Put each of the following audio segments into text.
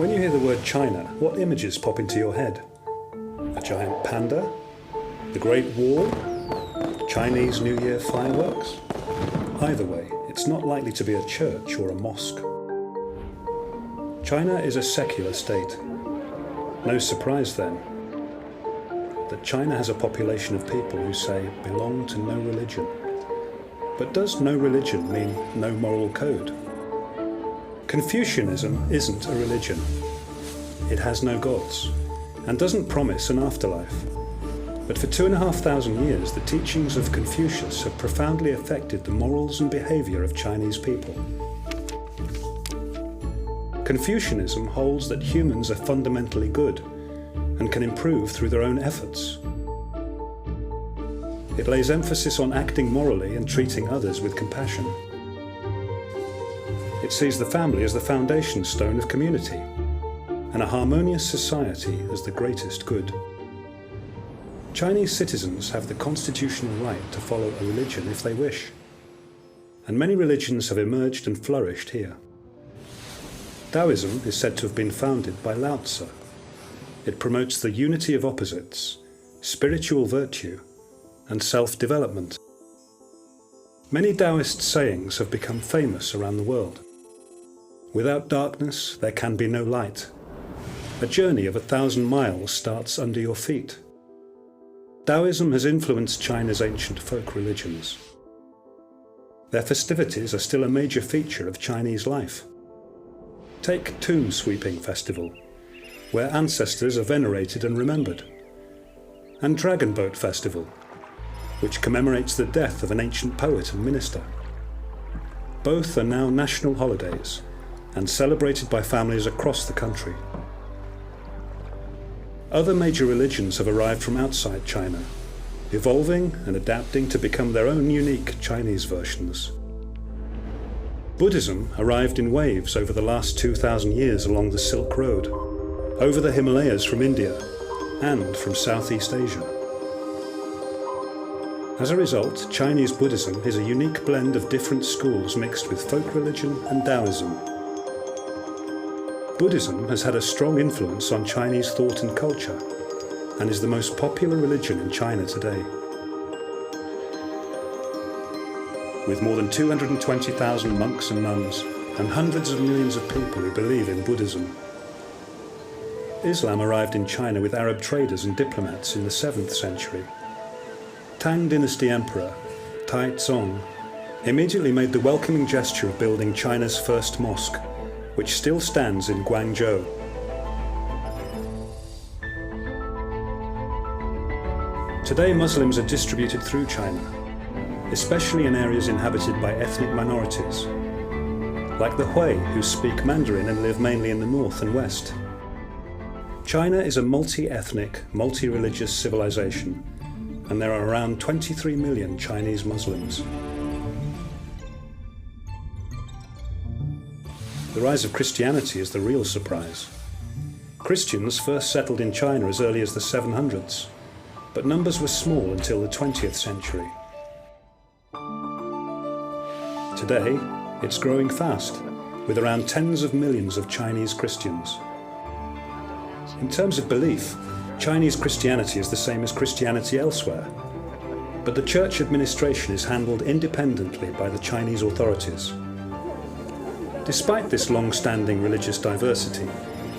When you hear the word China, what images pop into your head? A giant panda? The Great Wall? Chinese New Year fireworks? Either way, it's not likely to be a church or a mosque. China is a secular state. No surprise then that China has a population of people who say belong to no religion. But does no religion mean no moral code? Confucianism isn't a religion. It has no gods and doesn't promise an afterlife. But for 2,500 years, the teachings of Confucius have profoundly affected the morals and behavior of Chinese people. Confucianism holds that humans are fundamentally good and can improve through their own efforts. It lays emphasis on acting morally and treating others with compassion. It sees the family as the foundation stone of community, and a harmonious society as the greatest good. Chinese citizens have the constitutional right to follow a religion if they wish, and many religions have emerged and flourished here. Taoism is said to have been founded by Lao Tzu. It promotes the unity of opposites, spiritual virtue, and self-development. Many Taoist sayings have become famous around the world. Without darkness, there can be no light. A journey of 1,000 miles starts under your feet. Taoism has influenced China's ancient folk religions. Their festivities are still a major feature of Chinese life. Take Tomb Sweeping Festival, where ancestors are venerated and remembered, and Dragon Boat Festival, which commemorates the death of an ancient poet and minister. Both are now national holidays and celebrated by families across the country. Other major religions have arrived from outside China, evolving and adapting to become their own unique Chinese versions. Buddhism arrived in waves over the last 2,000 years along the Silk Road, over the Himalayas from India, and from Southeast Asia. As a result, Chinese Buddhism is a unique blend of different schools mixed with folk religion and Taoism. Buddhism has had a strong influence on Chinese thought and culture, and is the most popular religion in China today. With more than 220,000 monks and nuns, and hundreds of millions of people who believe in Buddhism. Islam arrived in China with Arab traders and diplomats in the 7th century. Tang Dynasty Emperor Tai Zong immediately made the welcoming gesture of building China's first mosque, which still stands in Guangzhou. Today Muslims are distributed through China, especially in areas inhabited by ethnic minorities, like the Hui, who speak Mandarin and live mainly in the north and west. China is a multi-ethnic, multi-religious civilization, and there are around 23 million Chinese Muslims. The rise of Christianity is the real surprise. Christians first settled in China as early as the 700s, but numbers were small until the 20th century. Today, it's growing fast, with around tens of millions of Chinese Christians. In terms of belief, Chinese Christianity is the same as Christianity elsewhere, but the church administration is handled independently by the Chinese authorities. Despite this long-standing religious diversity,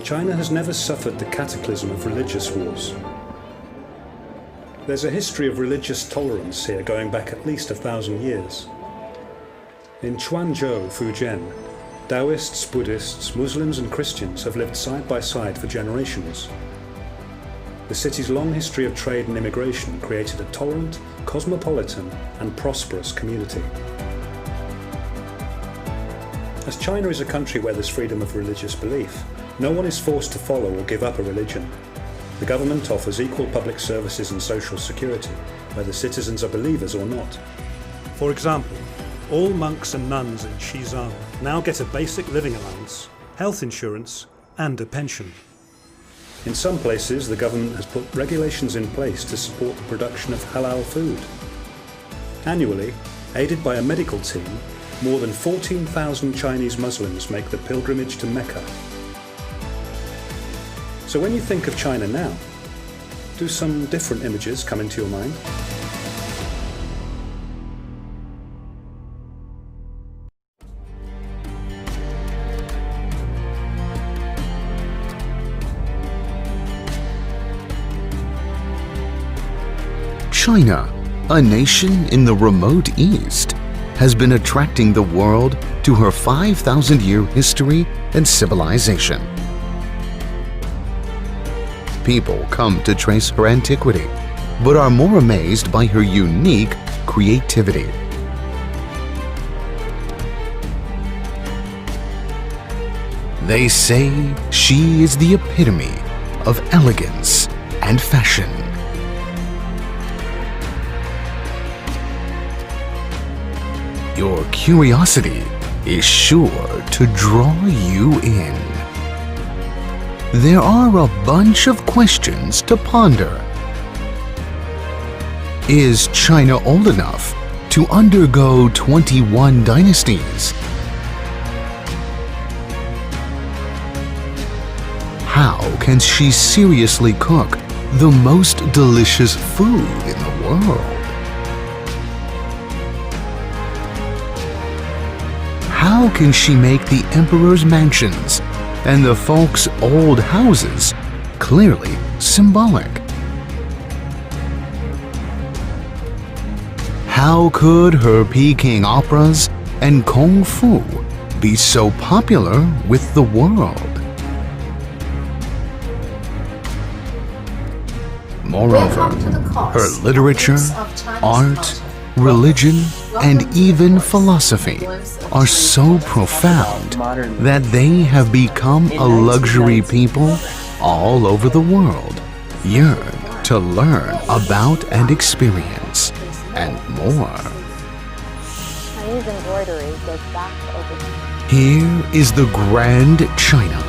China has never suffered the cataclysm of religious wars. There's a history of religious tolerance here going back at least 1,000 years. In Quanzhou, Fujian, Taoists, Buddhists, Muslims and Christians have lived side by side for generations. The city's long history of trade and immigration created a tolerant, cosmopolitan and prosperous community. As China is a country where there's freedom of religious belief, no one is forced to follow or give up a religion. The government offers equal public services and social security, whether citizens are believers or not. For example, all monks and nuns in Xizang now get a basic living allowance, health insurance, and a pension. In some places, the government has put regulations in place to support the production of halal food. Annually, aided by a medical team, more than 14,000 Chinese Muslims make the pilgrimage to Mecca. So when you think of China now, do some different images come into your mind? China, a nation in the remote East, has been attracting the world to her 5,000-year history and civilization. People come to trace her antiquity, but are more amazed by her unique creativity. They say she is the epitome of elegance and fashion. Your curiosity is sure to draw you in. There are a bunch of questions to ponder. Is China old enough to undergo 21 dynasties? How can she seriously cook the most delicious food in the world? How can she make the emperor's mansions and the folks' old houses clearly symbolic? How could her Peking operas and kung fu be so popular with the world? Moreover, her literature, art, religion, and even philosophy are so profound that they have become a luxury people all over the world yearn to learn about and experience, and more. Chinese embroidery goes back over. Here is the Grand China.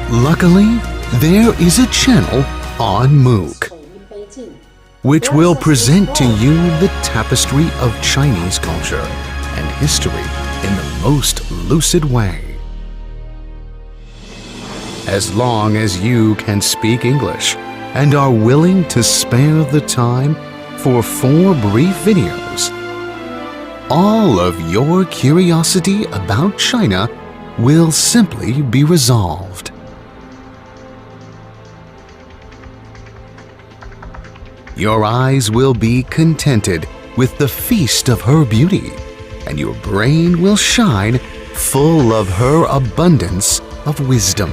Luckily, there is a channel on MOOC, which will present to you the tapestry of Chinese culture and history in the most lucid way. As long as you can speak English and are willing to spare the time for 4 brief videos, all of your curiosity about China will simply be resolved. Your eyes will be contented with the feast of her beauty, and your brain will shine full of her abundance of wisdom.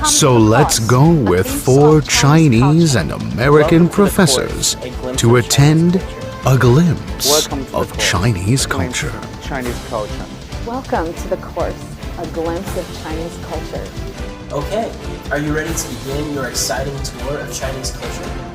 So let's go with 4 Chinese and American professors to attend a glimpse of Chinese culture. Welcome to the course, A Glimpse of Chinese Culture. Okay, are you ready to begin your exciting tour of Chinese culture?